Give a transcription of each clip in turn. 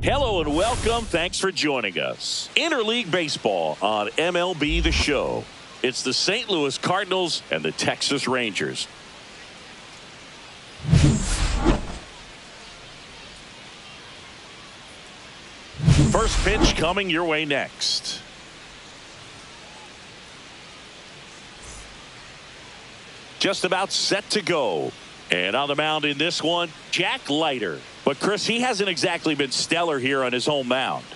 Hello and welcome. Thanks for joining us. Interleague Baseball on MLB The Show. It's the St. Louis Cardinals and the Texas Rangers. First pitch coming your way next. Just about set to go. And on the mound in this one, Jack Leiter. But, Chris, he hasn't exactly been stellar here on his home mound.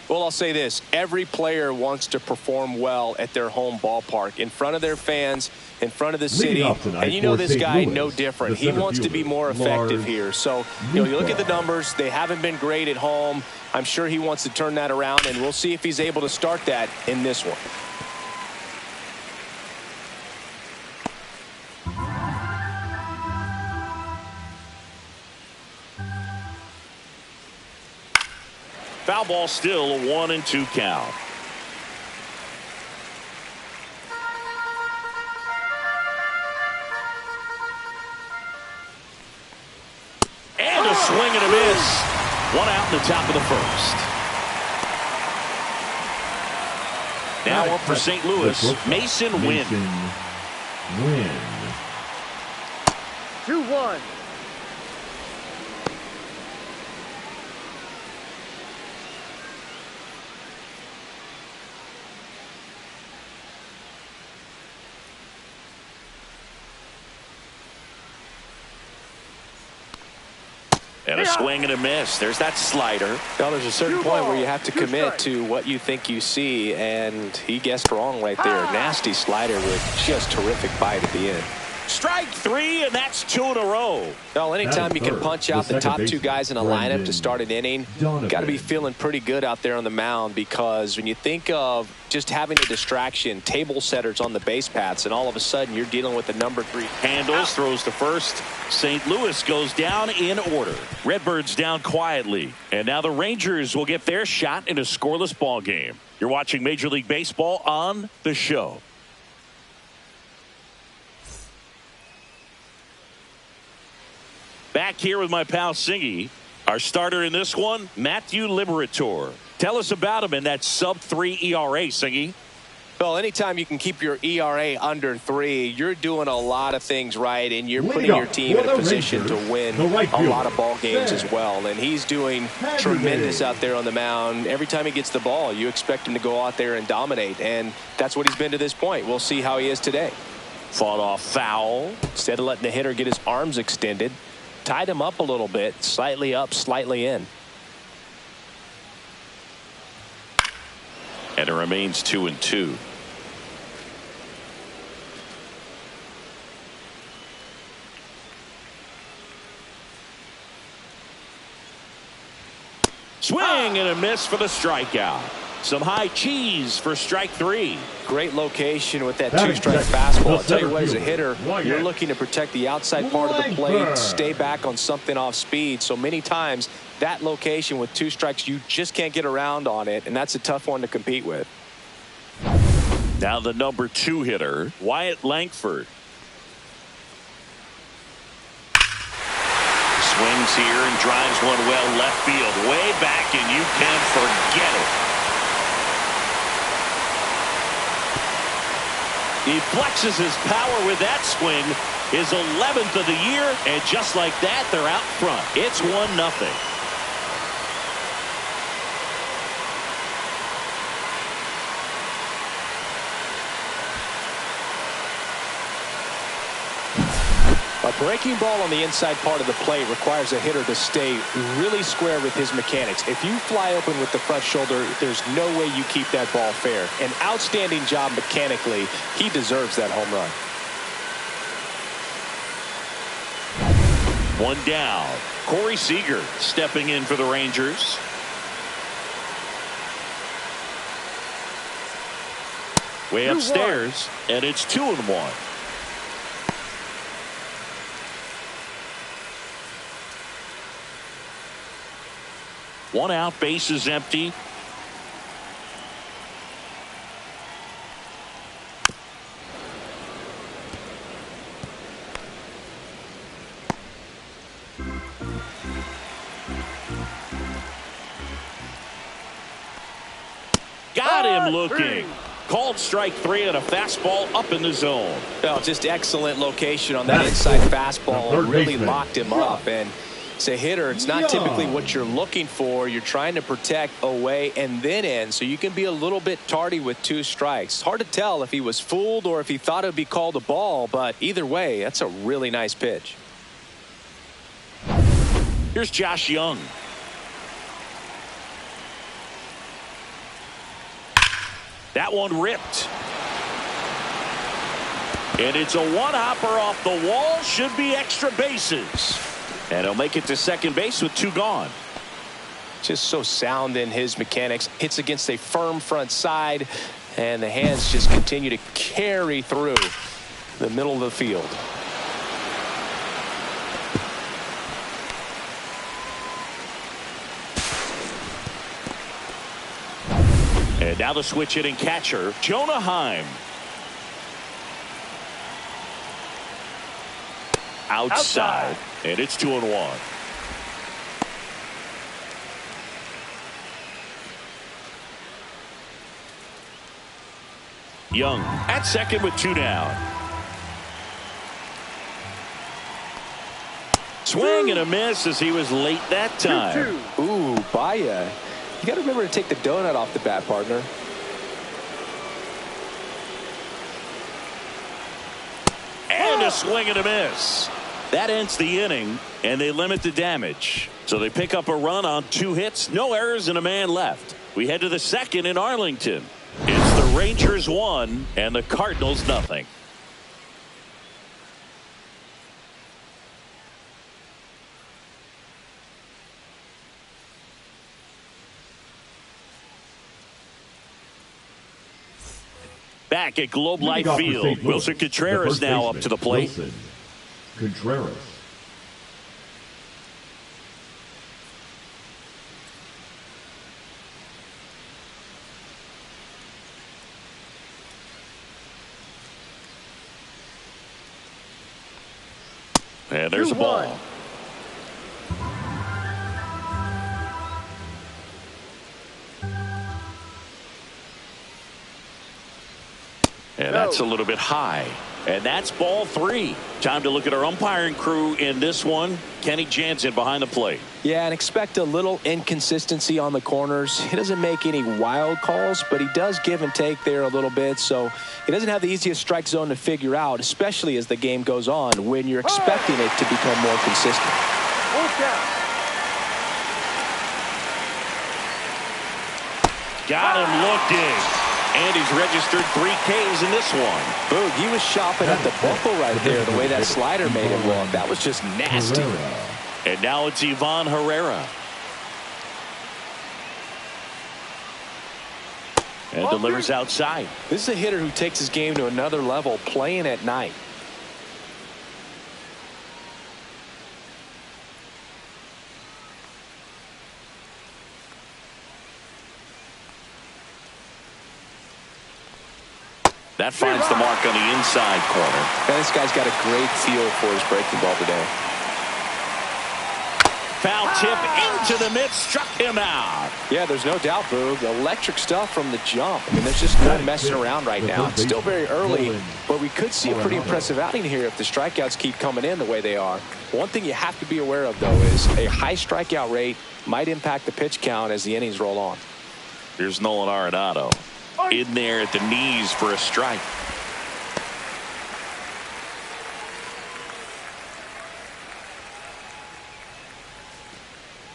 Well, I'll say this. Every player wants to perform well at their home ballpark, in front of their fans, in front of the city. And you know this guy, no different. He wants to be more effective here. So, you look at the numbers. They haven't been great at home. I'm sure he wants to turn that around, and we'll see if he's able to start that in this one. Foul ball, still a 1-2 count. And a swing and a miss. One out in the top of the first. Now up for St. Louis, Mason Wynn. 2-1. And a swing and a miss. There's that slider. Well, there's a certain point where you have to commit to what you think you see, and he guessed wrong right there. Nasty slider with just terrific bite at the end. Strike three, and that's 2 in a row. Well, anytime you can punch out the top two guys in a lineup to start an inning, got to be feeling pretty good out there on the mound, because when you think of just having a distraction, table setters on the base paths, and all of a sudden you're dealing with the number 3. Handles, throws to first. St. Louis goes down in order. Redbirds down quietly. And now the Rangers will get their shot in a scoreless ball game. You're watching Major League Baseball on The Show. Back here with my pal Singy. Our starter in this one, Matthew Liberatore. Tell us about him in that sub-3 ERA, Singy. Well, anytime you can keep your ERA under 3, you're doing a lot of things right, and you're putting your team in a position to win a lot of ball games as well. And he's doing tremendous out there on the mound. Every time he gets the ball, you expect him to go out there and dominate, and that's what he's been to this point. We'll see how he is today. Fought off foul. Instead of letting the hitter get his arms extended, tied him up a little bit, slightly up, slightly in. And it remains 2-2. Swing and a miss for the strikeout. Some high cheese for strike 3. Great location with that 2-strike fastball. I'll tell you what, as a hitter, you're looking to protect the outside part of the plate, stay back on something off speed. So many times, that location with 2 strikes, you just can't get around on it, and that's a tough one to compete with. Now the number 2 hitter, Wyatt Langford. Swings here and drives one well left field, way back, and you can forget it. He flexes his power with that swing, his 11th of the year, and just like that, they're out front. It's 1-0. A breaking ball on the inside part of the plate requires a hitter to stay really square with his mechanics. If you fly open with the front shoulder, there's no way you keep that ball fair. An outstanding job mechanically. He deserves that home run. 1 down. Corey Seager stepping in for the Rangers. Way upstairs, and it's 2-1. One out, base is empty. Got him looking. Called strike 3 on a fastball up in the zone. Well, just excellent location on that inside fastball. Really locked him up. And as a hitter, it's not typically what you're looking for. You're trying to protect away and then in, so you can be a little bit tardy with 2 strikes. Hard to tell if he was fooled or if he thought it would be called a ball, but either way, that's a really nice pitch. Here's Josh Young. That one ripped. And it's a one-hopper off the wall. Should be extra bases. And he'll make it to second base with 2 gone. Just so sound in his mechanics. Hits against a firm front side. And the hands just continue to carry through the middle of the field. And now the switch hitting catcher, Jonah Heim. Outside. And it's 2-1. Young at second with 2 down. Swing and a miss as he was late that time. Ooh, Baya. You got to remember to take the donut off the bat, partner. And a swing and a miss. That ends the inning, and they limit the damage. So they pick up a run on 2 hits, no errors, and a man left. We head to the second in Arlington. It's the Rangers 1 and the Cardinals nothing. Back at Globe Life Field, Wilson Contreras now up to the plate. Wilson Contreras. And there's a ball. And that's a little bit high. And that's ball 3. Time to look at our umpiring crew in this one. Kenny Jansen behind the plate. Yeah, and expect a little inconsistency on the corners. He doesn't make any wild calls, but he does give and take there a little bit. So he doesn't have the easiest strike zone to figure out, especially as the game goes on when you're expecting it to become more consistent. Got him looking. And he's registered 3 Ks in this one. Boog, he was shopping at the buckle right there, the way that slider made him look. That was just nasty. And now it's Ivan Herrera. And delivers outside. This is a hitter who takes his game to another level, playing at night. That finds the mark on the inside corner. And this guy's got a great feel for his breaking ball today. Foul tip into the mid, struck him out. Yeah, there's no doubt, Boog. Electric stuff from the jump. I mean, there's just no messing around right now. It's still very early, but we could see a pretty impressive outing here if the strikeouts keep coming in the way they are. One thing you have to be aware of, though, is a high strikeout rate might impact the pitch count as the innings roll on. Here's Nolan Arenado. In there at the knees for a strike.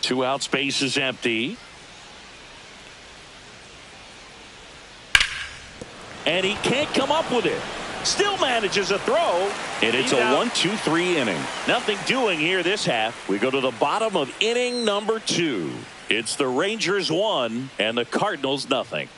Two out, space is empty. And he can't come up with it. Still manages a throw. And it's a 1-2-3 inning. Nothing doing here this half. We go to the bottom of inning number 2. It's the Rangers 1 and the Cardinals nothing.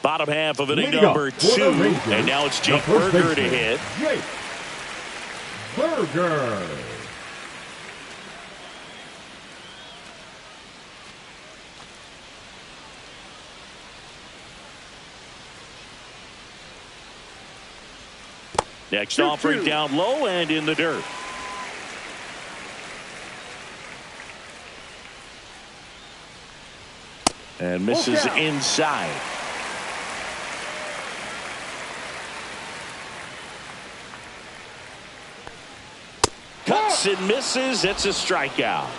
Bottom half of inning number 2, and now it's Jake Burger to hit. Jake Burger. Next offering down low and in the dirt. And misses inside. Cuts and misses. It's a strikeout.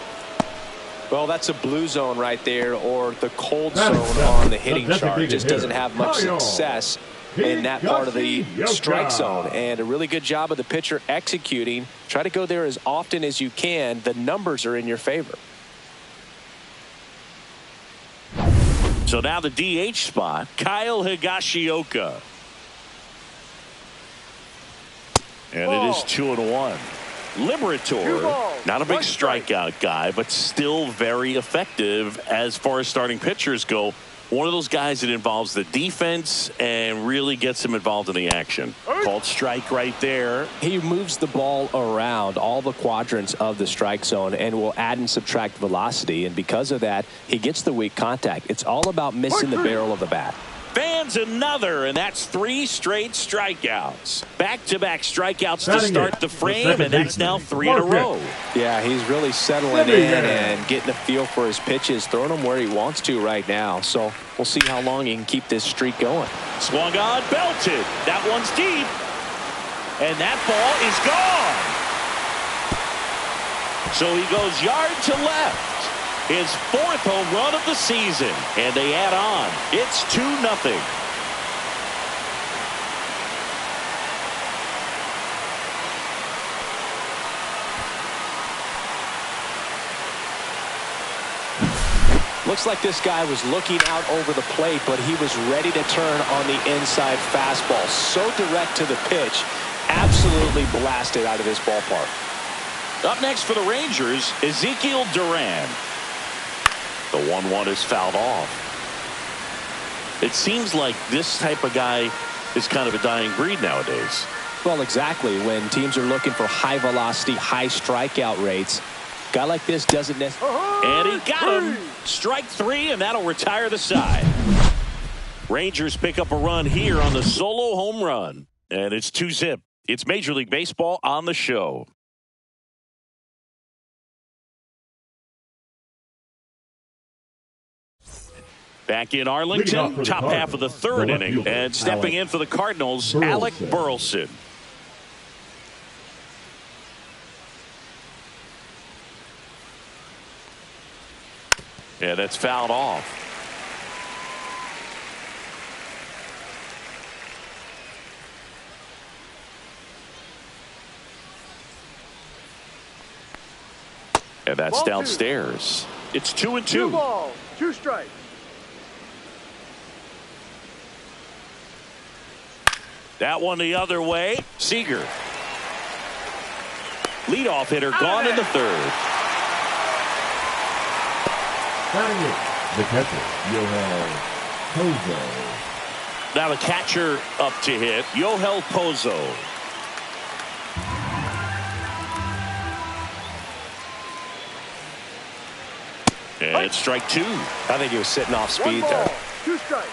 Well, that's a blue zone right there, or the cold zone on the hitting chart. Just doesn't have much success in that part of the strike zone. And a really good job of the pitcher executing. Try to go there as often as you can. The numbers are in your favor. So now the DH spot, Kyle Higashioka. And it is 2-1. Liberator, not a big strikeout guy, but still very effective as far as starting pitchers go. One of those guys that involves the defense and really gets them involved in the action. Called strike right there. He moves the ball around all the quadrants of the strike zone and will add and subtract velocity. And because of that, he gets the weak contact. It's all about missing the barrel of the bat. Fans another, and that's 3 straight strikeouts. Back-to-back strikeouts to start the frame, and that's now 3 in a row. Yeah, he's really settling in and getting a feel for his pitches, throwing them where he wants to right now. So we'll see how long he can keep this streak going. Swung on, belted. That one's deep, and that ball is gone. So he goes yard to left. His 4th home run of the season, and they add on. It's 2-0. Looks like this guy was looking out over the plate, but he was ready to turn on the inside fastball. So direct to the pitch, absolutely blasted out of this ballpark. Up next for the Rangers, Ezekiel Duran. The 1-1 is fouled off. It seems like this type of guy is kind of a dying breed nowadays. Well, exactly. When teams are looking for high velocity, high strikeout rates, a guy like this doesn't necessarily. And he got him. Strike 3, and that'll retire the side. Rangers pick up a run here on the solo home run. And it's 2-0. It's Major League Baseball on the show. Back in Arlington, top half of the 3rd inning, and stepping in for the Cardinals, Alec Burleson. Yeah, that's fouled off. And that's downstairs. It's 2-2. 2 balls, 2 strikes. That one the other way. Seager. Leadoff hitter gone in the 3rd. Batting it, the catcher, Yoel Pozo. Now the catcher up to hit, Yoel Pozo. And it's strike 2. I think he was sitting off speed 1 ball, there. 2 strikes.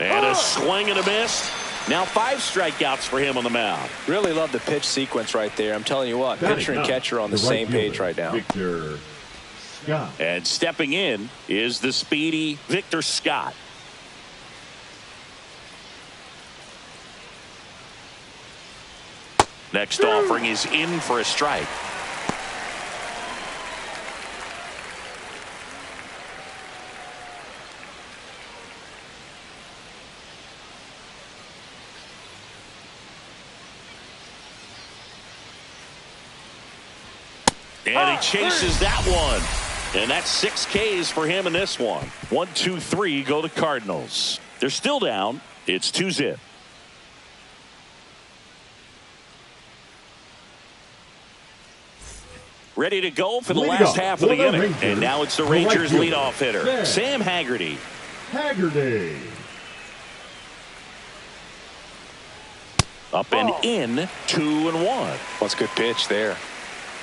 And a swing and a miss. Now 5 strikeouts for him on the mound. Really love the pitch sequence right there. I'm telling you what, pitcher and catcher on the same page right now. Victor Scott. And stepping in is the speedy Victor Scott. Next offering is in for a strike. And he chases that one. And that's 6 Ks for him in this one. 1, 2, 3 go to Cardinals. They're still down. It's 2-0. Ready to go for the last half of the inning. And now it's the Rangers leadoff hitter, Sam Haggerty. Up and in, 2-1. What's a good pitch there.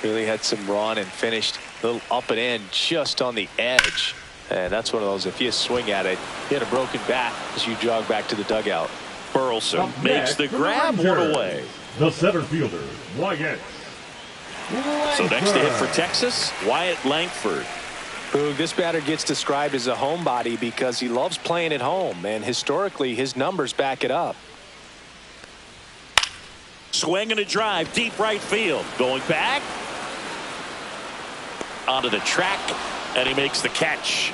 Really had some run and finished a little up and in just on the edge. And that's one of those, if you swing at it, you had a broken bat as you jog back to the dugout. Burleson makes the grab, one away. The center fielder, Wyatt. So next to hit for Texas, Wyatt Langford. Boog, this batter gets described as a homebody because he loves playing at home, and historically his numbers back it up. Swing and a drive, deep right field. Going back. Onto the track, and he makes the catch.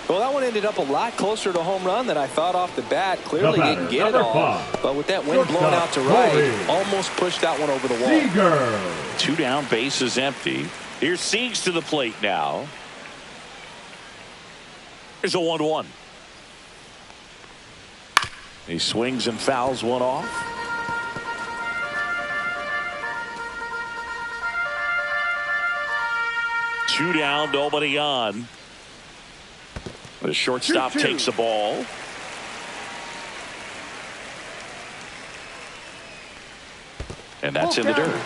Well, that one ended up a lot closer to a home run than I thought off the bat. Clearly didn't get it all. But with that wind blowing out to right, almost pushed that one over the wall. Seager. 2 down, bases empty. Here's Siegs to the plate now. Here's a 1-1. He swings and fouls one off. Two down, nobody on. The shortstop takes the ball. And that's in the dirt.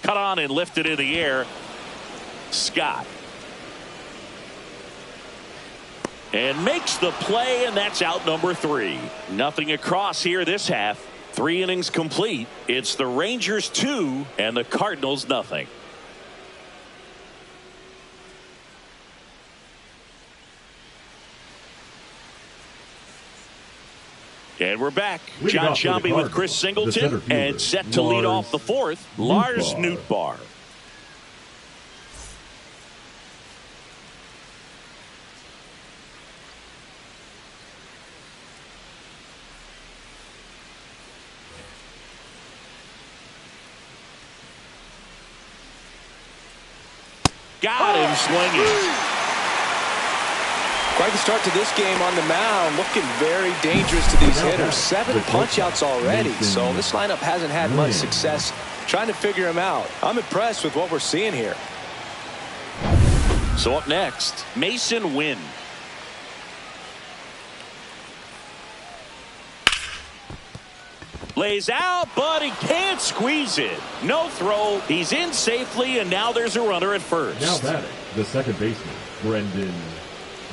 Cut on and lifted in the air. Scott. And makes the play, and that's out number 3. Nothing across here this half. 3 innings complete. It's the Rangers 2 and the Cardinals nothing. And we're back. John Shambi with Chris Singleton and set to lead off the 4th, Lars Nootbaar. Got him swinging. Quite the start to this game on the mound. Looking very dangerous to these hitters. 7 punch-outs already. So this lineup hasn't had much success trying to figure him out. I'm impressed with what we're seeing here. So up next, Mason Wynn. Lays out, but he can't squeeze it. No throw. He's in safely, and now there's a runner at first. Now batting, the second baseman, Brendan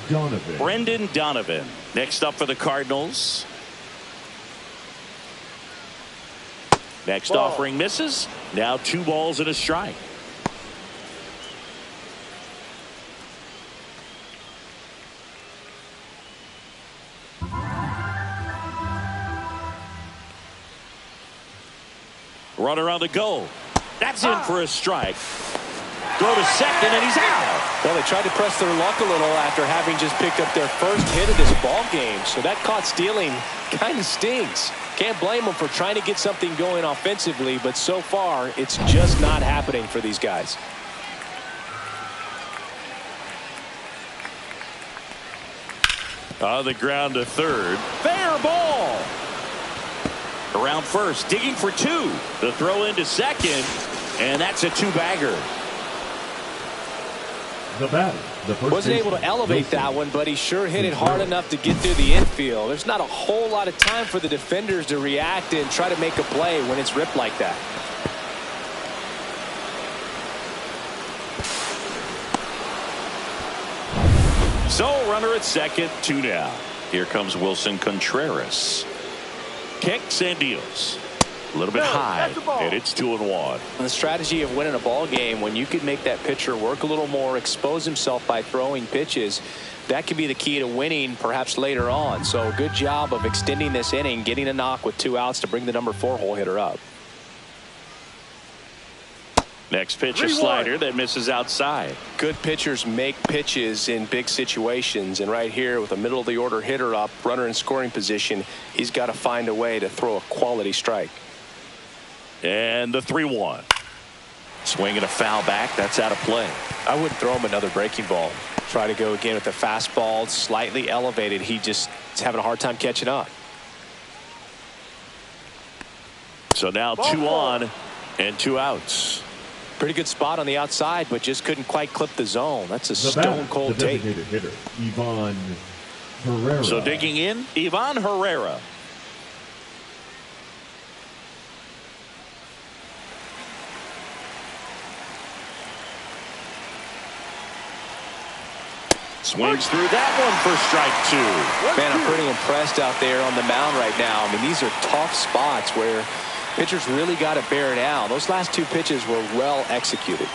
Donovan. Brendan Donovan. Next up for the Cardinals. Next offering misses. Now 2 balls and a strike. Runner on the go. That's in for a strike. Throw to second, and he's out. Well, they tried to press their luck a little after having just picked up their first hit of this ball game. So that caught stealing kind of stings. Can't blame them for trying to get something going offensively, but so far it's just not happening for these guys. On the ground to third. Fair ball. Around first, digging for 2. The throw into second, and that's a 2-bagger. The batter, the first wasn't able to elevate that one, but he sure hit it hard enough to get through the infield. There's not a whole lot of time for the defenders to react and try to make a play when it's ripped like that. So runner at second, 2 down. Here comes Wilson Contreras. Kicks and deals. A little bit high, and it's 2-1. And the strategy of winning a ball game, when you could make that pitcher work a little more, expose himself by throwing pitches, that could be the key to winning perhaps later on. So good job of extending this inning, getting a knock with 2 outs to bring the number 4 hole hitter up. Next pitch, a slider that misses outside. Good pitchers make pitches in big situations, and right here with a middle of the order hitter up, runner in scoring position, he's got to find a way to throw a quality strike. And the 3-1. Swing and a foul back. That's out of play. I wouldn't throw him another breaking ball. Try to go again with the fastball, slightly elevated. He just is having a hard time catching up. So now 2 on and 2 outs. Pretty good spot on the outside, but just couldn't quite clip the zone. That's a stone-cold take. Hitter, Ivan Herrera. So digging in, Ivan Herrera. Swings through that one for strike 2. Man, I'm pretty impressed out there on the mound right now. I mean, these are tough spots where pitchers really got to bear down. Those last 2 pitches were well executed.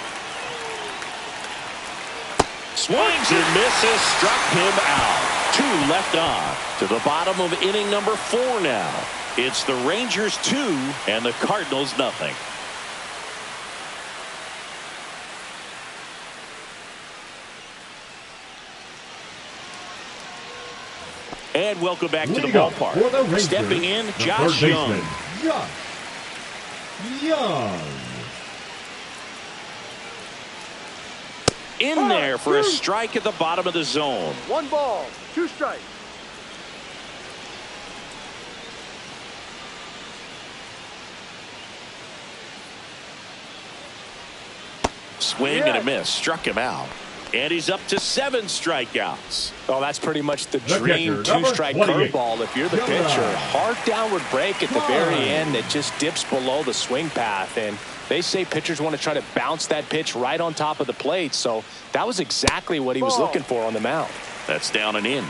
Swings and misses, struck him out. 2 left on. To the bottom of inning number 4 now. It's the Rangers 2 and the Cardinals nothing. And welcome back to the ballpark. Stepping in, Josh Young. In there for a strike at the bottom of the zone. 1 ball, 2 strikes. . Swing and a miss, struck him out. And he's up to 7 strikeouts. Oh, that's pretty much the dream 2-strike curveball if you're the pitcher. Hard downward break at the very end that just dips below the swing path. And they say pitchers want to try to bounce that pitch right on top of the plate. So that was exactly what he was looking for on the mound. That's down and in.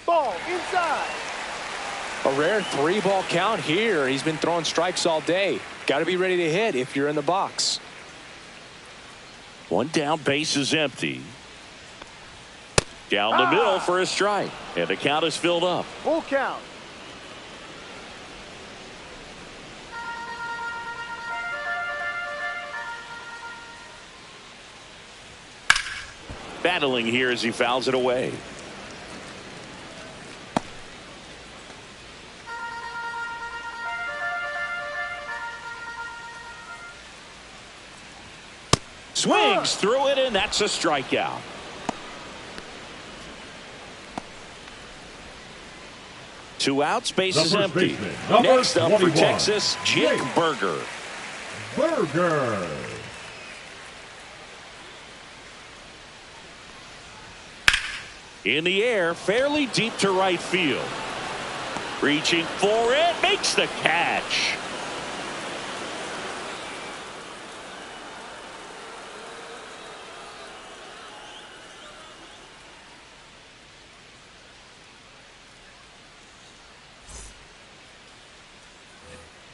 Ball inside. A rare 3-ball count here. He's been throwing strikes all day. Got to be ready to hit if you're in the box. 1 down, base is empty. Down the middle for a strike. And the count is filled up. Full count. Battling here as he fouls it away. Swings through it, and that's a strikeout. Two outs, base is empty. Next up for Texas, Jake Burger. In the air, fairly deep to right field. Reaching for it, makes the catch.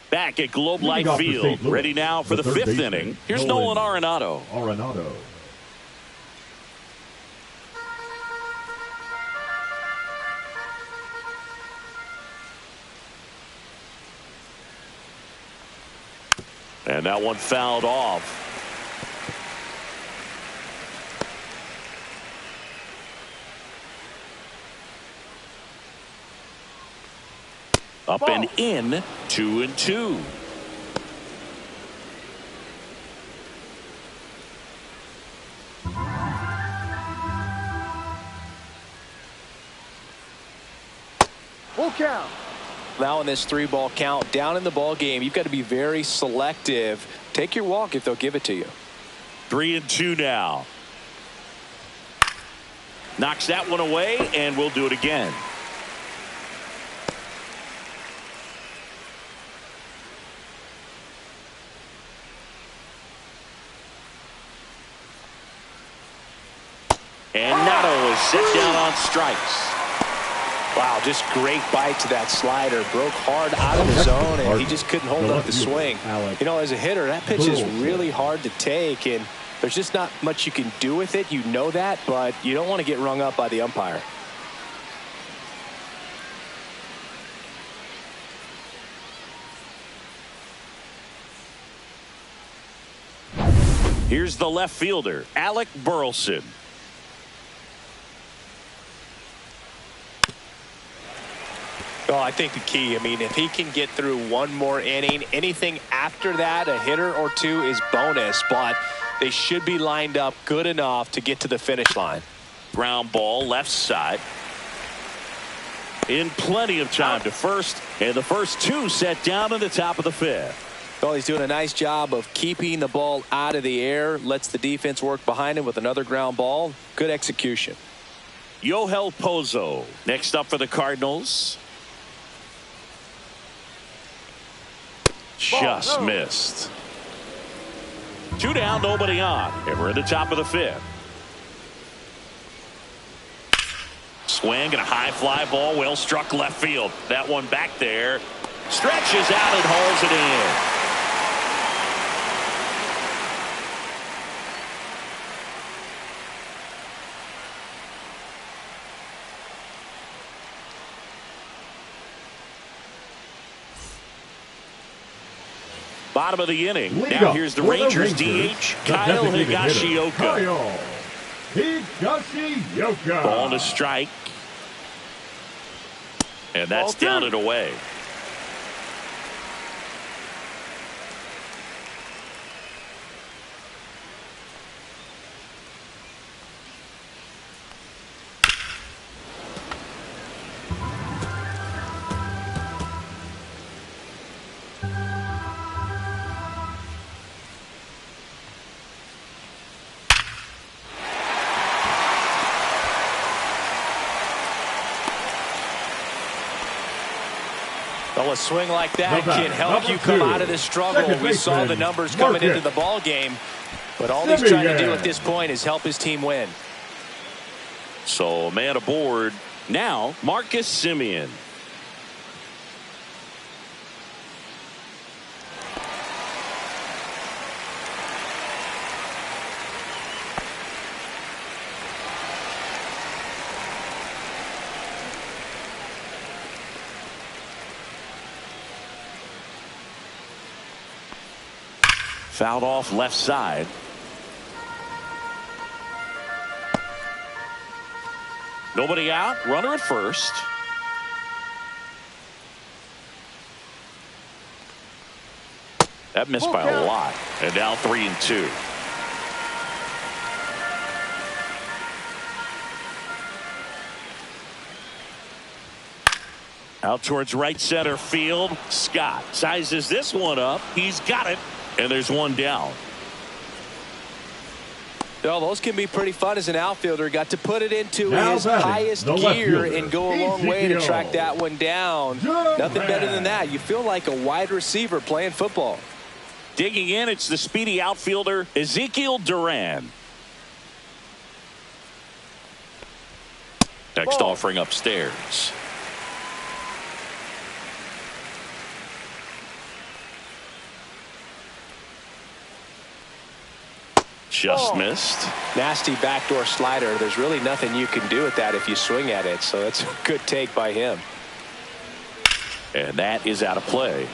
Back at Globe Life Field, ready now for the 5th inning. Here's Nolan Arenado. And that one fouled off. Up and in, 2-2. Full count. Now in this 3-ball count, down in the ball game, you've got to be very selective. Take your walk if they'll give it to you. 3-2 now. Knocks that one away, and we'll do it again. And Nato is set down on strikes. Wow, just great bite to that slider. Broke hard out of the zone, and he just couldn't hold up the swing. You know, as a hitter, that pitch is really hard to take, and there's just not much you can do with it. You know that, but you don't want to get rung up by the umpire. Here's the left fielder, Alec Burleson. Well, I think the key, I mean, if he can get through one more inning, anything after that, a hitter or two is bonus, but they should be lined up good enough to get to the finish line. Ground ball left side. In plenty of time to first, and the first 2 set down in the top of the 5th. Well, he's doing a nice job of keeping the ball out of the air, lets the defense work behind him with another ground ball. Good execution. Yohel Pozo next up for the Cardinals. Just missed. 2 down, nobody on. And we're in the top of the 5th. Swing and a high fly ball. Well struck left field. That one back there. Stretches out and hauls it in. Bottom of the inning. Now here's the Rangers DH, Kyle Higashioka. Ball to strike. And that's down and away. Well, a swing like that can help you come out of this struggle. We saw the numbers coming into the ball game, but all he's trying to do at this point is help his team win. So, man aboard. Now, Marcus Semien. Fouled off left side. Nobody out. Runner at first. That missed by a lot. And now 3-2. Out towards right center field. Scott sizes this one up. He's got it. And there's one down. Well, those can be pretty fun as an outfielder. Got to put it into his highest gear and go a long way to track that one down. Nothing better than that. You feel like a wide receiver playing football. Digging in, it's the speedy outfielder, Ezekiel Duran. Next offering upstairs. Just missed. Nasty backdoor slider. There's really nothing you can do with that if you swing at it. So that's a good take by him. And that is out of play.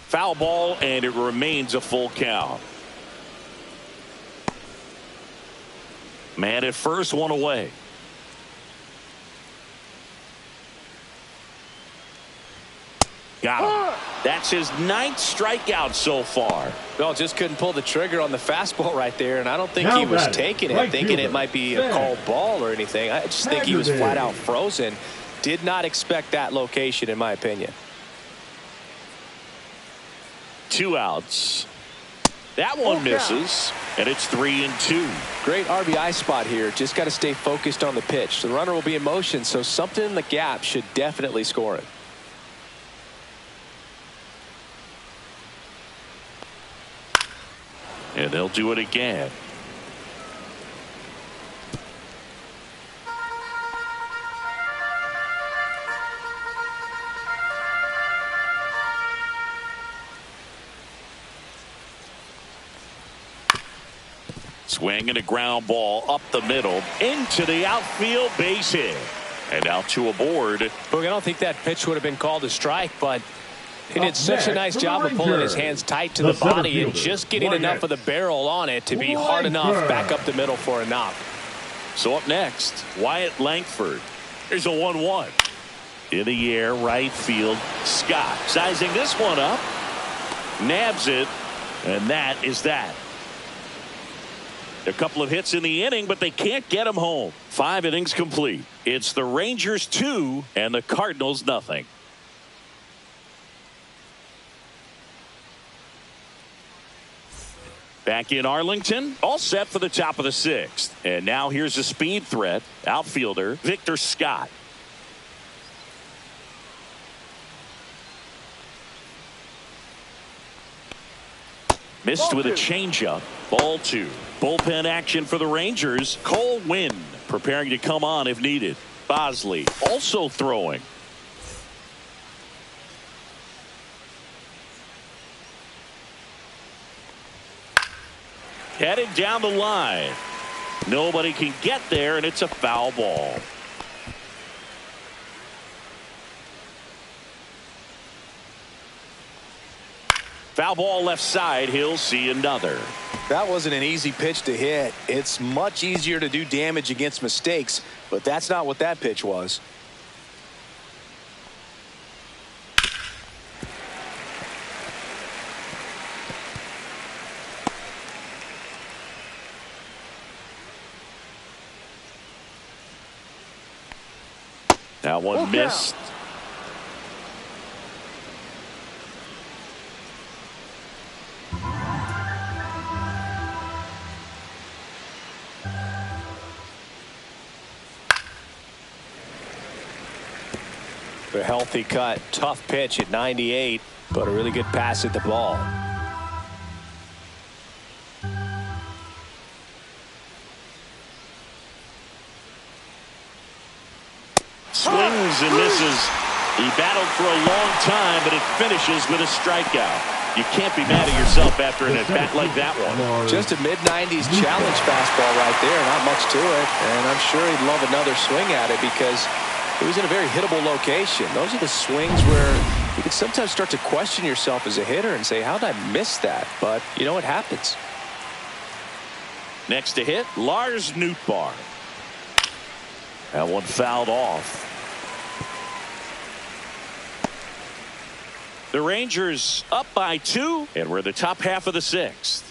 Foul ball, and it remains a full count. Man at first, one away. Got him. That's his 9th strikeout so far. Well, just couldn't pull the trigger on the fastball right there, and I don't think he was taking it, thinking it might be a called ball or anything. I just think he was flat out frozen. Did not expect that location, in my opinion. 2 outs. That one misses, and it's 3-2. Great RBI spot here. Just got to stay focused on the pitch. The runner will be in motion, so something in the gap should definitely score it. And they'll do it again. Swing and a ground ball up the middle into the outfield, base hit. And now 2 aboard. Look, I don't think that pitch would have been called a strike, but he did such a nice job of pulling his hands tight to the body and just getting enough of the barrel on it to be hard enough back up the middle for a knock. So up next, Wyatt Langford. Here's a 1-1. In the air, right field. Scott sizing this one up. Nabs it. And that is that. A couple of hits in the inning, but they can't get him home. 5 innings complete. It's the Rangers 2 and the Cardinals nothing. Back in Arlington, all set for the top of the 6th. And now here's a speed threat, outfielder Victor Scott. Missed with a changeup. Ball 2. Bullpen action for the Rangers. Cole Winn preparing to come on if needed. Bosley also throwing. Headed down the line. Nobody can get there, and it's a foul ball. Foul ball left side. He'll see another. That wasn't an easy pitch to hit. It's much easier to do damage against mistakes, but that's not what that pitch was. That one missed. A healthy cut, tough pitch at 98, but a really good pass at the ball. Swings and misses. He battled for a long time, but it finishes with a strikeout. You can't be mad at yourself after an at-bat like that one. Just a mid-90s challenge fastball right there. Not much to it, and I'm sure he'd love another swing at it because it was in a very hittable location. Those are the swings where you can sometimes start to question yourself as a hitter and say, how did I miss that? But, you know, it happens. Next to hit, Lars Nootbaar. That one fouled off. The Rangers up by 2, and we're the top half of the 6th.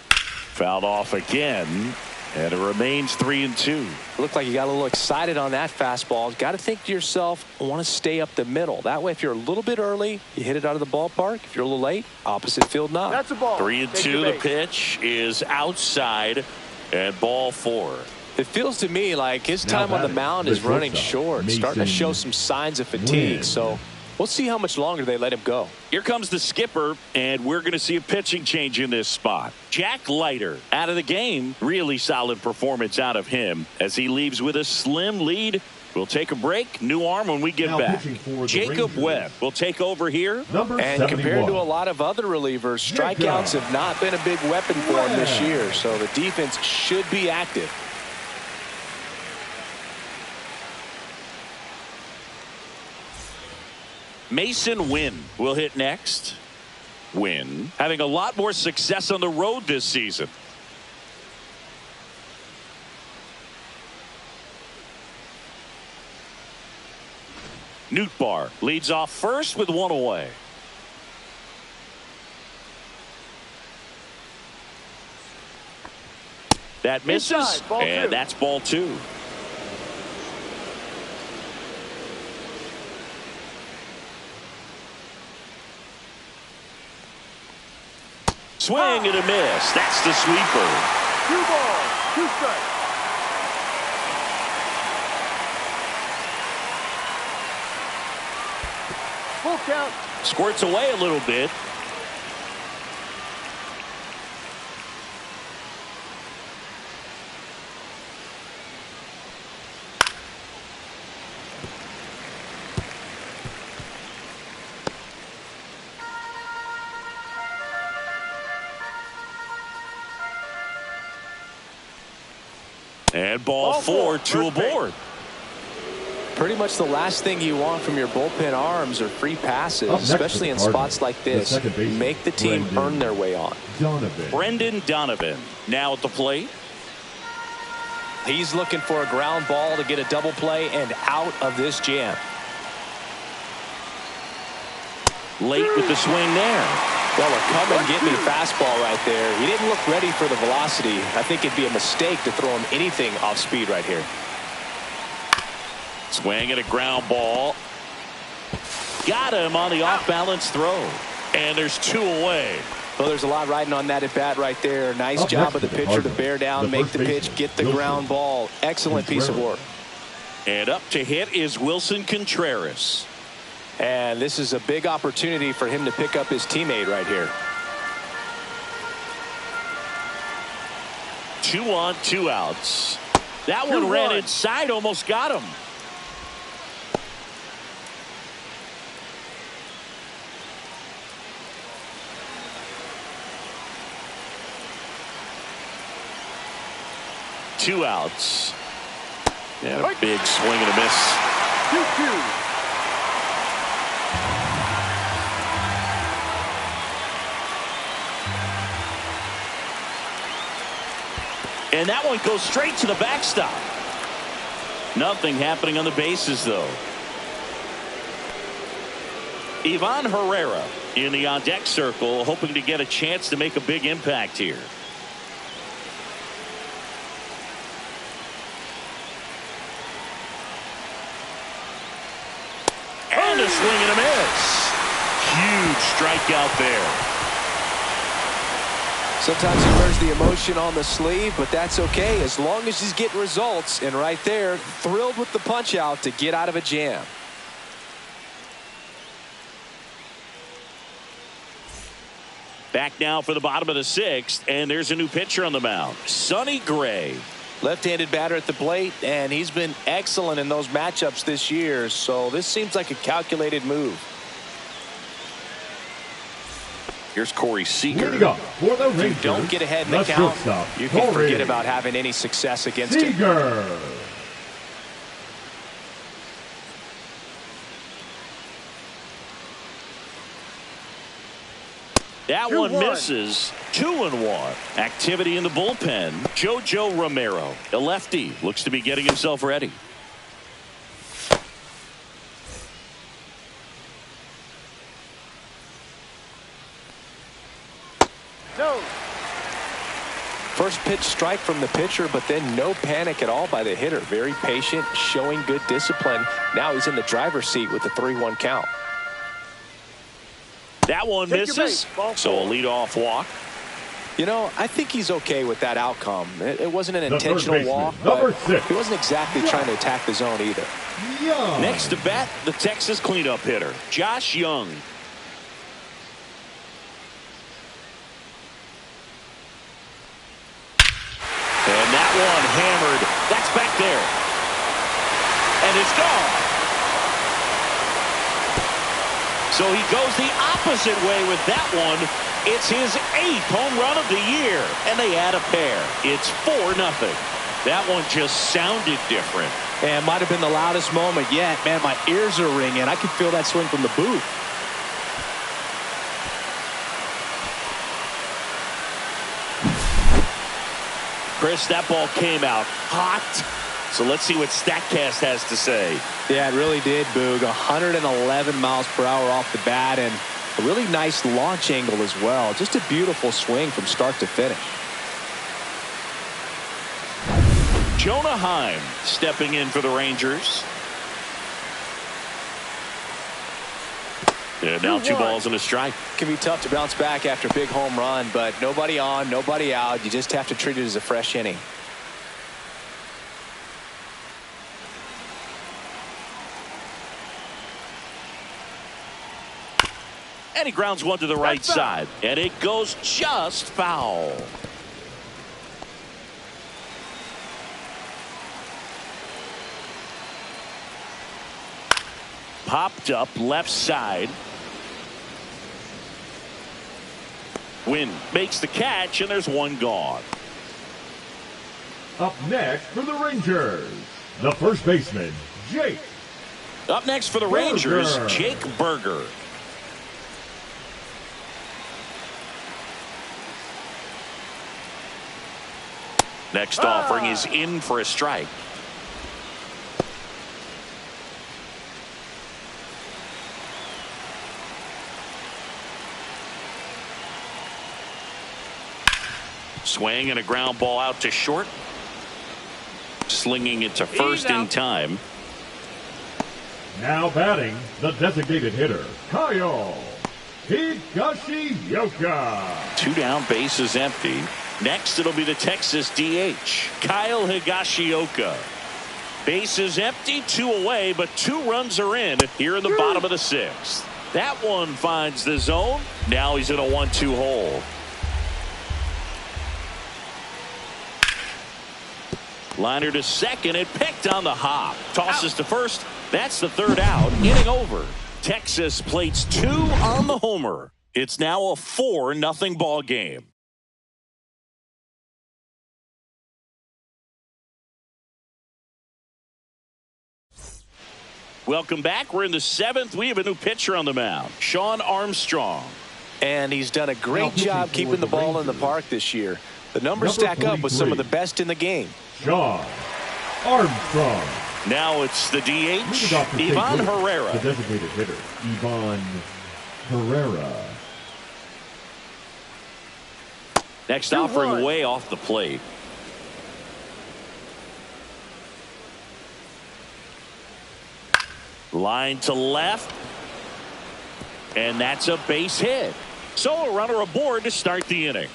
Fouled off again, and it remains 3-2. Looked like you got a little excited on that fastball. Got to think to yourself, I want to stay up the middle. That way, if you're a little bit early, you hit it out of the ballpark. If you're a little late, opposite field knock. That's a ball. 3-2. The pitch is outside, and ball 4. It feels to me like his time on the mound is running short, starting to show some signs of fatigue. So we'll see how much longer they let him go. Here comes the skipper, and we're going to see a pitching change in this spot. Jack Leiter out of the game. Really solid performance out of him as he leaves with a slim lead. We'll take a break. New arm when we get back. Jacob Webb will take over here. And compared to a lot of other relievers, strikeouts have not been a big weapon for him this year. So the defense should be active. Mason Winn will hit next. Winn having a lot more success on the road this season. Nootbaar leads off first with 1 away. That misses, and that's ball 2. Swing and a miss. That's the sweeper. 2 balls, 2 strikes. Full count. Squirts away a little bit. And ball 4, 2 aboard. Pretty much the last thing you want from your bullpen arms are free passes, especially in spots like this. Make the team earn their way on. Brendan Donovan now at the plate. He's looking for a ground ball to get a double play and out of this jam. Late with the swing there. Well, a come and get me fastball right there. He didn't look ready for the velocity. I think it'd be a mistake to throw him anything off speed right here. Swing at a ground ball. Got him on the off balance throw. And there's 2 away. Well, there's a lot riding on that at bat right there. Nice job of the pitcher to bear down, make the pitch, get the ground ball. Excellent piece of work. And up to hit is Wilson Contreras. And this is a big opportunity for him to pick up his teammate right here. 2 on, 2 outs. That one ran inside, almost got him. Two outs. And a big swing and a miss. 2-2. And that one goes straight to the backstop. Nothing happening on the bases, though. Ivan Herrera in the on-deck circle, hoping to get a chance to make a big impact here. And a swing and a miss. Huge strikeout there. Sometimes he wears the emotion on the sleeve, but that's okay as long as he's getting results. And right there, thrilled with the punch out to get out of a jam. Back now for the bottom of the 6th, and there's a new pitcher on the mound, Sonny Gray. Left-handed batter at the plate, and he's been excellent in those matchups this year, so this seems like a calculated move. Here's Corey Seager. For the Rangers, if you don't get ahead in the count, you can forget about having any success against Seager. him. That one misses. 2-1. Activity in the bullpen. JoJo Romero, a lefty, looks to be getting himself ready. No. First pitch strike from the pitcher, but then no panic at all by the hitter. Very patient, showing good discipline. Now he's in the driver's seat with the 3-1 count. That one misses. So a leadoff walk. You know, I think he's okay with that outcome. It wasn't an intentional walk, but he wasn't exactly trying to attack the zone either. Next to bat, the Texas cleanup hitter, Josh Young. And that one hammered. That's back there. And it's gone. So he goes the opposite way with that one. It's his 8th home run of the year. And they add a pair. It's 4-0. That one just sounded different. And might have been the loudest moment yet. Man, my ears are ringing. I could feel that swing from the booth. Chris, that ball came out hot. So let's see what StatCast has to say. Yeah, it really did, Boog. 111 miles per hour off the bat and a really nice launch angle as well. Just a beautiful swing from start to finish. Jonah Heim stepping in for the Rangers. And now 2 balls and a strike. Can be tough to bounce back after a big home run, but nobody on, nobody out. You just have to treat it as a fresh inning. And he grounds one to the right side. And it goes just foul. Popped up left side. Wynn makes the catch, and there's one gone. Up next for the Rangers, the first baseman, Jake. Up next for the Rangers, Jake Burger. Next offering is in for a strike. Swing and a ground ball out to short. Slinging it to first in time. Now batting, the designated hitter, Kyle. Higashioka. 2 down, bases empty. Next, it'll be the Texas DH, Kyle Higashioka. Bases empty, 2 away, but 2 runs are in here in the bottom of the 6th. That one finds the zone. Now he's in a 1-2 hole. Liner to second, and picked on the hop. Tosses to first. That's the 3rd out. Inning over. Texas plates 2 on the homer. It's now a 4-0 ball game. Welcome back. We're in the 7th. We have a new pitcher on the mound, Shawn Armstrong. And he's done a great job keeping the ball in the park this year. The numbers stack up with some of the best in the game. Shawn Armstrong. Now it's the DH, Ivan Herrera. The designated hitter, Ivan Herrera. Next offering way off the plate. Line to left. And that's a base hit. So a runner aboard to start the inning.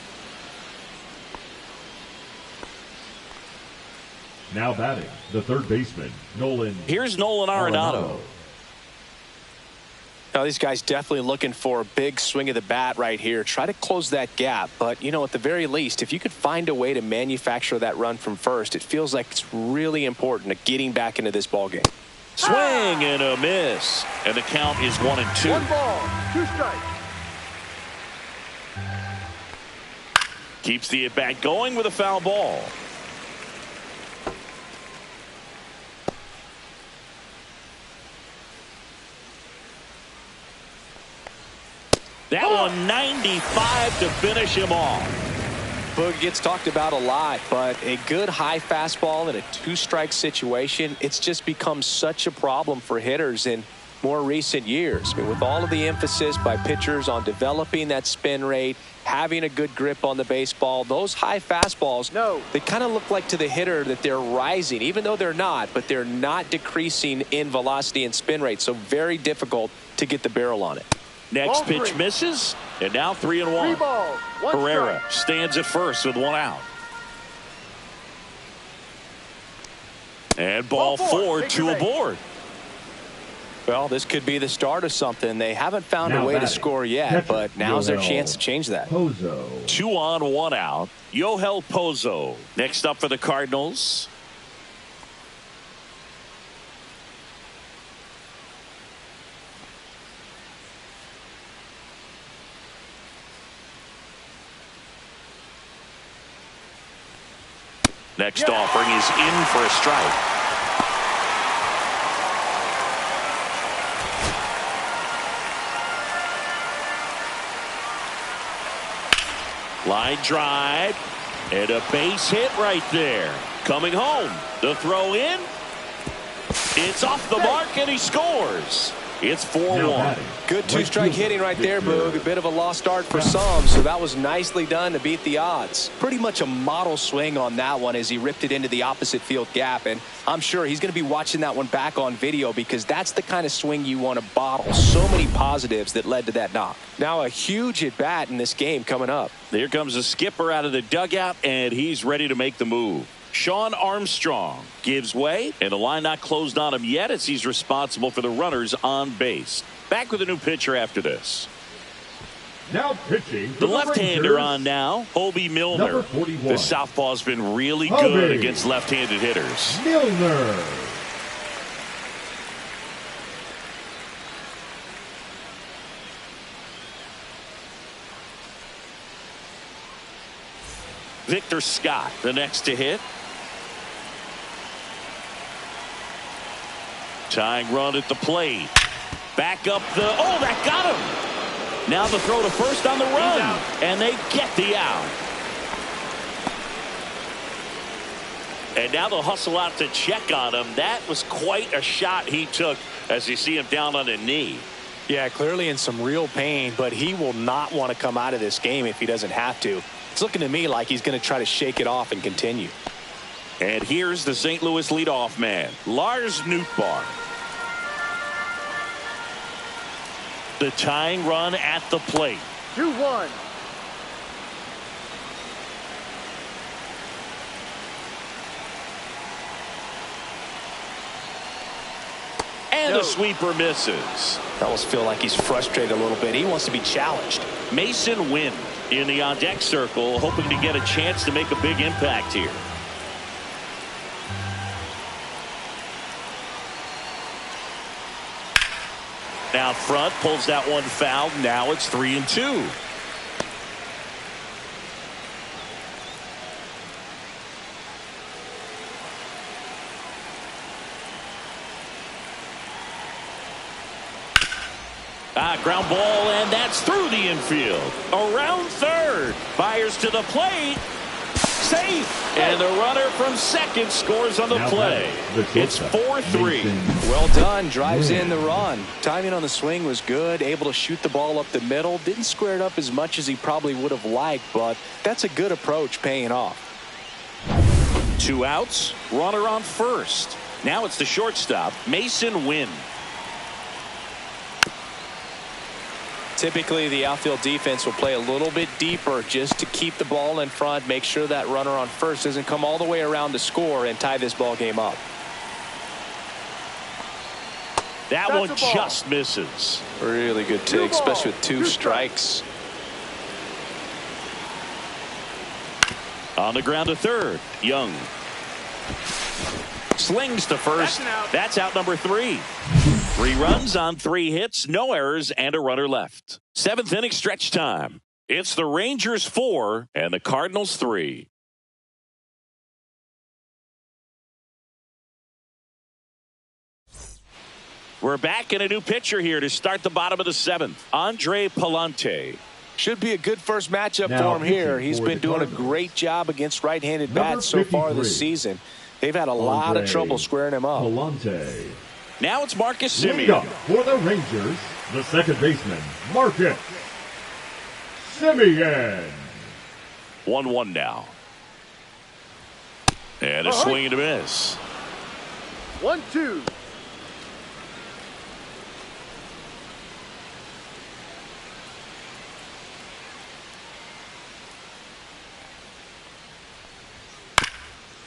Now batting, the 3rd baseman, Nolan. Here's Nolan Arenado. Now, these guys definitely looking for a big swing of the bat right here. Try to close that gap. But, you know, at the very least, if you could find a way to manufacture that run from first, it feels like it's really important to getting back into this ball game. Swing and a miss. And the count is 1-2. 1 ball, 2 strikes. Keeps the at-bat going with a foul ball. That one 95 to finish him off. Boog gets talked about a lot, but a good high fastball in a 2-strike situation, it's just become such a problem for hitters in more recent years. I mean, with all of the emphasis by pitchers on developing that spin rate, having a good grip on the baseball, those high fastballs, they kind of look like to the hitter that they're rising, even though they're not, but they're not decreasing in velocity and spin rate. So very difficult to get the barrel on it. Next pitch misses, and now 3-1. 3 balls, 1 Herrera strike. stands at first with 1 out. And ball 4, 2 aboard. Well, this could be the start of something. They haven't found a way to score yet, but now's their chance to change that. Pozo. 2 on, 1 out. Yoel Pozo. Next up for the Cardinals. Next offering is in for a strike. Line drive and a base hit right there. Coming home, the throw in. It's off the mark and he scores. It's 4-1. Good 2-strike hitting right there, Boog. A bit of a lost start for some, so that was nicely done to beat the odds. Pretty much a model swing on that one as he ripped it into the opposite field gap, and I'm sure he's going to be watching that one back on video because that's the kind of swing you want to bottle. So many positives that led to that knock. Now a huge at-bat in this game coming up. Here comes the skipper out of the dugout, and he's ready to make the move. Shawn Armstrong gives way, and the line not closed on him yet as he's responsible for the runners on base. Back with a new pitcher after this. Now pitching. The left-hander on now, Hobie Milner. Number 41. The southpaw's been really good against left-handed hitters. Milner. Victor Scott, the next to hit. Tying run at the plate. Back up the, oh, that got him. Now the throw to first on the run. And they get the out. And now they'll hustle out to check on him. That was quite a shot he took as you see him down on a knee. Yeah, clearly in some real pain, but he will not want to come out of this game if he doesn't have to. It's looking to me like he's going to try to shake it off and continue. And here's the St. Louis leadoff man, Lars Nootbaar. The tying run at the plate. 2-1. And the sweeper misses. I almost feel like he's frustrated a little bit. He wants to be challenged. Mason Wynn in the on-deck circle, hoping to get a chance to make a big impact here. Out front, pulls that one foul. Now it's 3-2. Ground ball, and that's through the infield. Around third. Fires to the plate. Safe. And the runner from second scores on the play. It's 4-3. Well done. Drives in the run. Timing on the swing was good. Able to shoot the ball up the middle. Didn't square it up as much as he probably would have liked, but that's a good approach, paying off. 2 outs. Runner on first. Now it's the shortstop, Mason Wynn. Typically, the outfield defense will play a little bit deeper just to keep the ball in front, make sure that runner on first doesn't come all the way around to score and tie this ball game up. That one just misses. Really good take, especially with 2 strikes. On the ground to third, Young. Slings to first. That's out number 3. 3 runs on 3 hits, no errors, and a runner left. 7th inning stretch time. It's the Rangers 4 and the Cardinals 3. We're back in a new pitcher here to start the bottom of the 7th. Andre Palante. Should be a good first matchup for him here. He's been doing a great job against right-handed bats so far this season. They've had a lot of trouble squaring him up. Palante. Now it's Marcus Semien. Up for the Rangers, the second baseman, Marcus Semien. 1-1 now. And a swing and a miss. 1-2.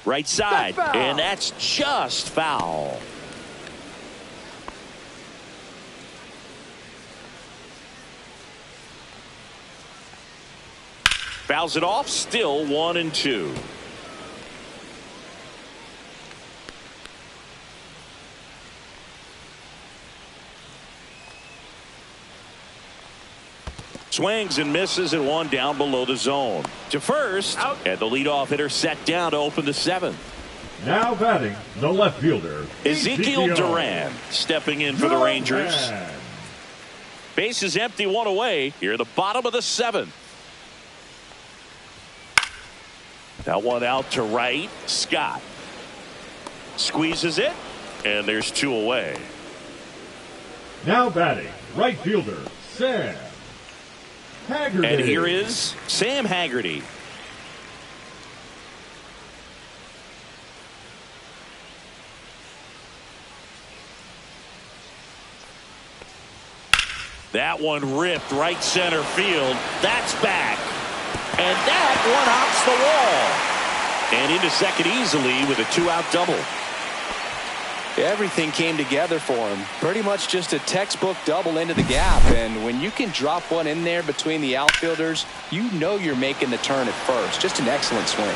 Right side, and that's just foul. Fouls it off, still 1-2. Swings and misses and 1 down below the zone. To first, and the leadoff hitter set down to open the 7th. Now batting, the left fielder, Ezekiel Duran stepping in for the Rangers. Base is empty, 1 away. Here at the bottom of the 7th. That one out to right. Scott squeezes it, and there's 2 away. Now batting, right fielder, Sam Haggerty. And here is Sam Haggerty. That one ripped right center field. That's back. And that one hops the wall. And into second easily with a 2-out double. Everything came together for him. Pretty much just a textbook double into the gap. And when you can drop one in there between the outfielders, you know you're making the turn at first. Just an excellent swing.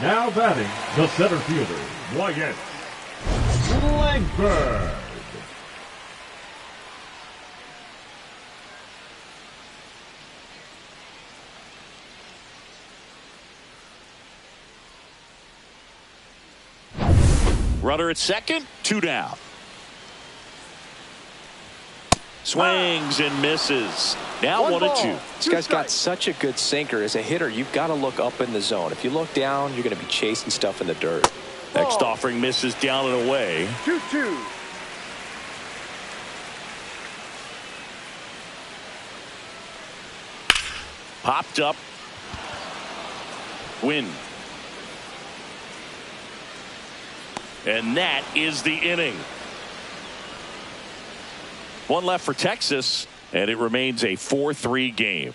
Now batting, the center fielder, Wyatt Langford. Runner at second, 2 down. Swings and misses. Now 1-2. This guy's got such a good sinker. As a hitter, you've got to look up in the zone. If you look down, you're going to be chasing stuff in the dirt. Next offering misses down and away. 2-2. Popped up. Win. And that is the inning. One left for Texas, and it remains a 4-3 game.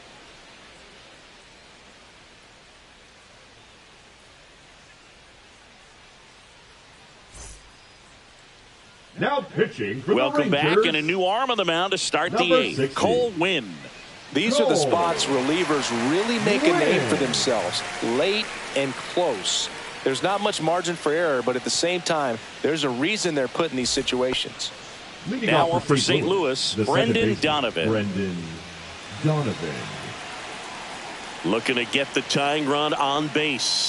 Now pitching for Welcome the Rangers, back, and a new arm on the mound to start the eighth. 60. Cole Winn. These are the spots relievers really make a name for themselves. Late and close. There's not much margin for error, but at the same time, there's a reason they're put in these situations. Leading Now off up for St. Louis, the Brendan Donovan. Brendan Donovan. Looking to get the tying run on base.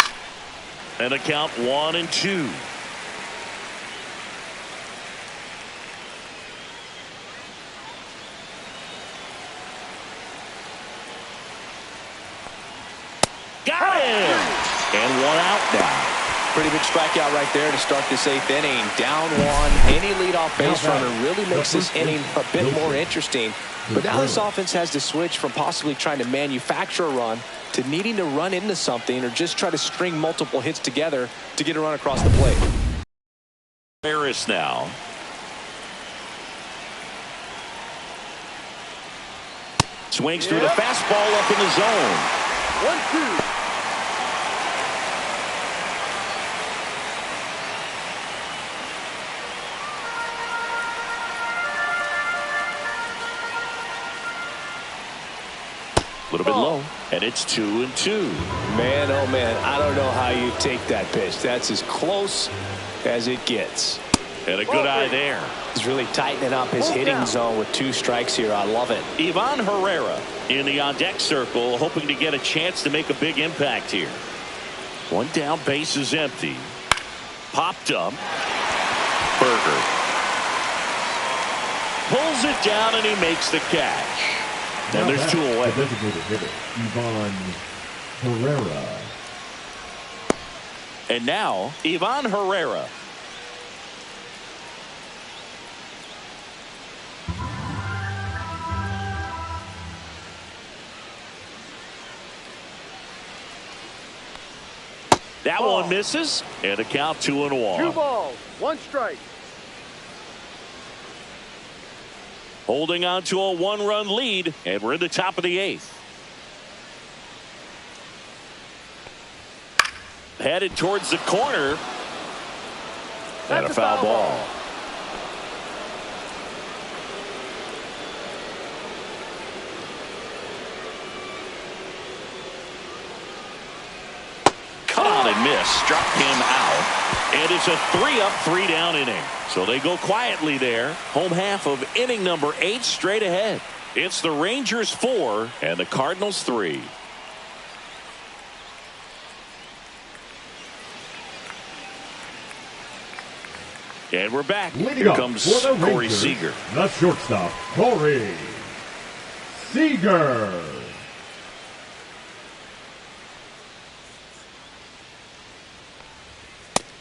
And a count 1-2. Got him! And one out now. Pretty big strikeout right there to start this eighth inning. Down one. Any leadoff base runner really makes this inning a bit more interesting. But now this offense has to switch from possibly trying to manufacture a run to needing to run into something or just try to string multiple hits together to get a run across the plate. Harris now. Swings through the fastball up in the zone. 1-2. A little bit low, and it's 2-2. Man, oh man, I don't know how you take that pitch. That's as close as it gets. And a good eye there. He's really tightening up his hitting zone with 2 strikes here. I love it. Ivan Herrera in the on-deck circle, hoping to get a chance to make a big impact here. One down, base is empty. Popped up. Berger pulls it down, and he makes the catch. And there's 2 away. The designated hitter, Ivan Herrera. And now, Ivan Herrera. That one misses, and a count 2-1. 2 balls, 1 strike. Holding on to a 1-run lead, and we're in the top of the 8th. Headed towards the corner. And a foul ball. Cut on and miss. Struck him out. And it's a 3-up, 3-down inning. So they go quietly there. Home half of inning number 8 straight ahead. It's the Rangers 4 and the Cardinals 3. And we're back. Leading Here comes Corey Seager. The shortstop, Corey Seager.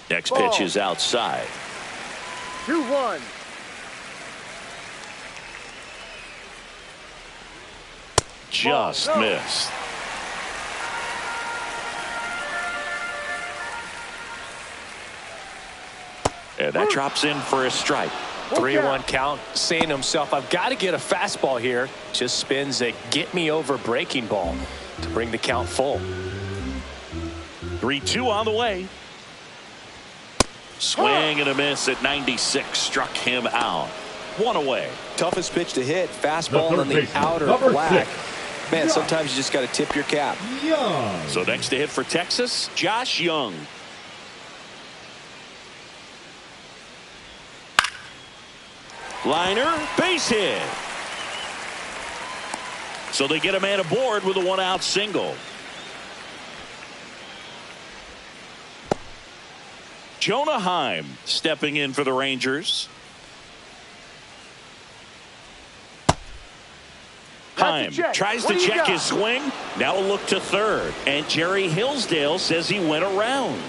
Next pitch is outside. 2-1. Just missed. And that drops in for a strike. 3-1 count, saying to himself, I've got to get a fastball here. Just spins a get me over breaking ball to bring the count full. 3-2 on the way. Swing and a miss at 96. Struck him out. 1 away. Toughest pitch to hit. Fastball in the outer black. Man, sometimes you just got to tip your cap. Young. So next to hit for Texas, Josh Young. Liner, base hit. So they get a man aboard with a 1-out single. Jonah Heim stepping in for the Rangers. Heim tries to check his swing. Now a look to third. And Jerry Hillsdale says he went around.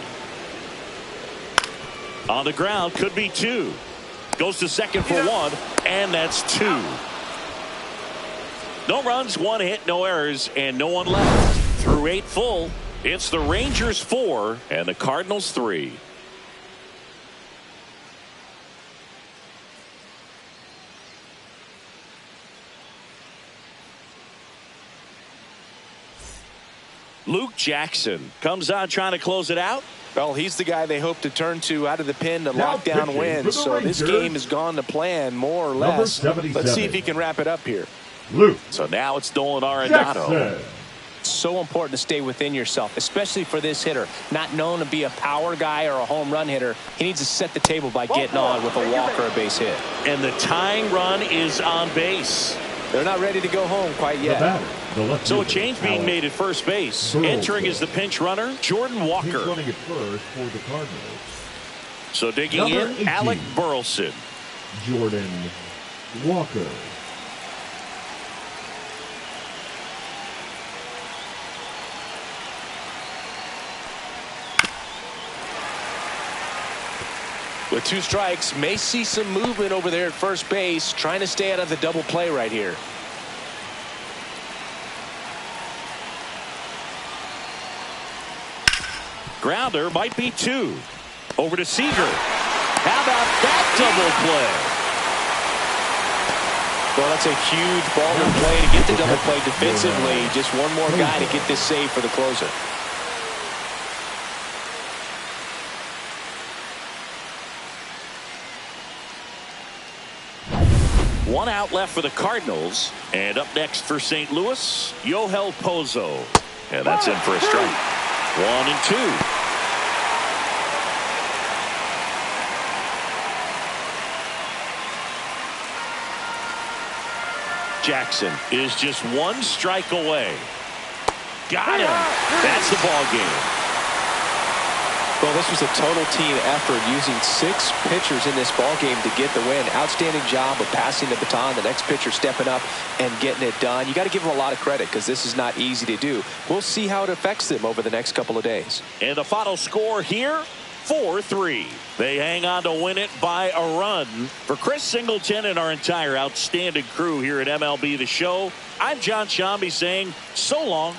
On the ground, could be 2. Goes to second for 1, and that's 2. No runs, 1 hit, no errors, and no one left. Through 8 full, It's the Rangers 4 and the Cardinals 3. Luke Jackson comes on trying to close it out. Well, he's the guy they hope to turn to out of the pen to lock down wins. So this game has gone to plan, more or less. Let's see if he can wrap it up here. Luke. So now it's Nolan Arenado. It's so important to stay within yourself, especially for this hitter. Not known to be a power guy or a home run hitter. He needs to set the table by getting on with a walk or a base hit. And the tying run is on base. They're not ready to go home quite yet. So a change being made at first base. Entering is the pinch runner, Jordan Walker. He's running it first for the Cardinals. So digging in, 18, Alec Burleson. Jordan Walker. With 2 strikes, may see some movement over there at first base, trying to stay out of the double play right here. Grounder might be 2. Over to Seager. How about that double play? Well, that's a huge ballin' play to get the double play defensively. Just one more guy to get this save for the closer. One out left for the Cardinals. And up next for St. Louis, Yohel Pozo. And that's in for a strike. 1-2. Jackson is just 1 strike away. Got him. That's the ball game. Well, this was a total team effort, using 6 pitchers in this ball game to get the win. Outstanding job of passing the baton. The next pitcher stepping up and getting it done. You got to give them a lot of credit because this is not easy to do. We'll see how it affects them over the next couple of days. And the final score here, 4-3. They hang on to win it by a run. For Chris Singleton and our entire outstanding crew here at MLB The Show, I'm John Shambi saying so long.